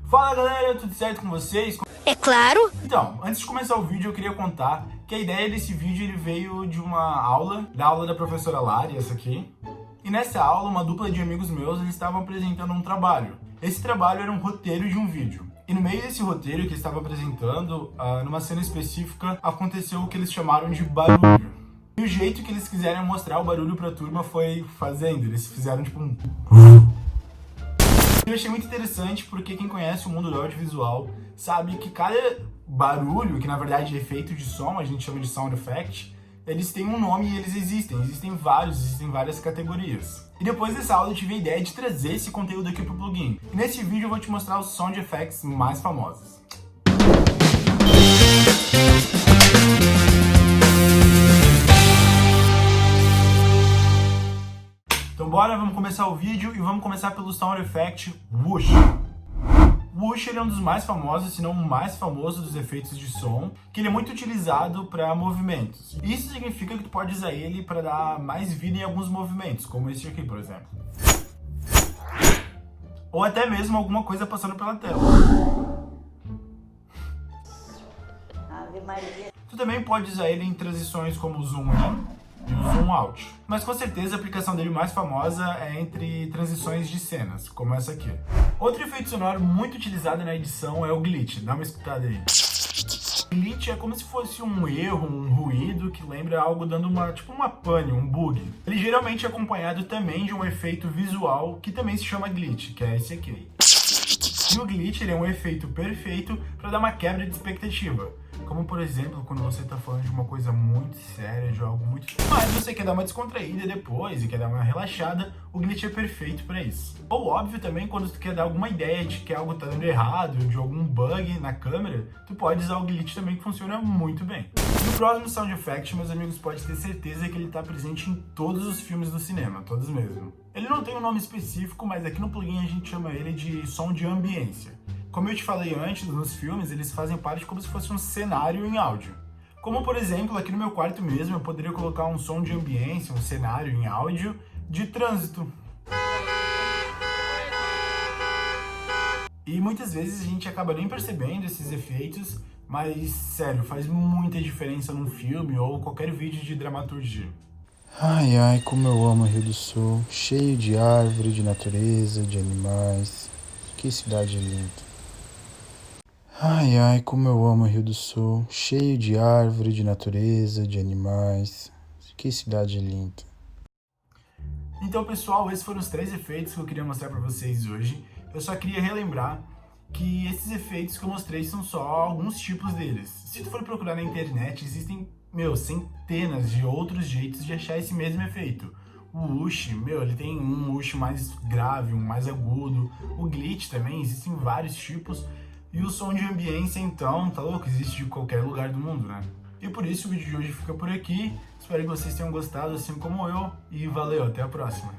Fala galera, tudo certo com vocês? É claro! Então, antes de começar o vídeo eu queria contar que a ideia desse vídeo ele veio de uma aula, da professora Lari, essa aqui. E nessa aula, uma dupla de amigos meus, eles estavam apresentando um trabalho. Esse trabalho era um roteiro de um vídeo. E no meio desse roteiro que eles estavam apresentando, numa cena específica, aconteceu o que eles chamaram de barulho. E o jeito que eles quiseram mostrar o barulho pra turma foi fazendo. Eles fizeram tipo um... Eu achei muito interessante porque quem conhece o mundo do audiovisual sabe que cada barulho, que na verdade é efeito de som, a gente chama de sound effect, eles têm um nome e eles existem várias categorias. E depois dessa aula eu tive a ideia de trazer esse conteúdo aqui pro plugin. E nesse vídeo eu vou te mostrar os sound effects mais famosos. Então bora, vamos começar o vídeo e vamos começar pelo sound effect Whoosh. Whoosh ele é um dos mais famosos, se não o mais famoso dos efeitos de som, que ele é muito utilizado para movimentos. Isso significa que tu pode usar ele para dar mais vida em alguns movimentos, como esse aqui, por exemplo. Ou até mesmo alguma coisa passando pela tela. Ave Maria. Tu também pode usar ele em transições como o zoom in e o zoom out. Mas com certeza a aplicação dele mais famosa é entre transições de cenas, como essa aqui. Outro efeito sonoro muito utilizado na edição é o glitch. Dá uma escutada aí. Glitch é como se fosse um erro, um ruído que lembra algo dando uma pane, um bug. Ele geralmente é acompanhado também de um efeito visual que também se chama glitch, que é esse aqui. E o glitch ele é um efeito perfeito para dar uma quebra de expectativa. Como, por exemplo, quando você está falando de uma coisa muito séria, de algo muito... Mas você quer dar uma descontraída depois e quer dar uma relaxada, o glitch é perfeito para isso. Ou, óbvio, também, quando tu quer dar alguma ideia de que algo está dando errado, de algum bug na câmera, tu pode usar o glitch também, que funciona muito bem. No próximo sound effect, meus amigos, pode ter certeza que ele está presente em todos os filmes do cinema, todos mesmo. Ele não tem um nome específico, mas aqui no plugin a gente chama ele de som de ambiência. Como eu te falei antes, nos filmes, eles fazem parte como se fosse um cenário em áudio. Como, por exemplo, aqui no meu quarto mesmo, eu poderia colocar um som de ambiência, um cenário em áudio de trânsito. E muitas vezes a gente acaba nem percebendo esses efeitos, mas, sério, faz muita diferença num filme ou qualquer vídeo de dramaturgia. Ai, ai, como eu amo Rio do Sul, cheio de árvore, de natureza, de animais. Que cidade linda. Ai, ai, como eu amo Rio do Sul, cheio de árvore, de natureza, de animais. Que cidade linda. Então, pessoal, esses foram os 3 efeitos que eu queria mostrar pra vocês hoje. Eu só queria relembrar que esses efeitos que eu mostrei são só alguns tipos deles. Se tu for procurar na internet, existem, centenas de outros jeitos de achar esse mesmo efeito. O whoosh, ele tem um whoosh mais grave, um mais agudo. O glitch também, existem vários tipos. E o som de ambiência, então, tá louco? Existe de qualquer lugar do mundo, né? E por isso o vídeo de hoje fica por aqui. Espero que vocês tenham gostado, assim como eu. E valeu, até a próxima.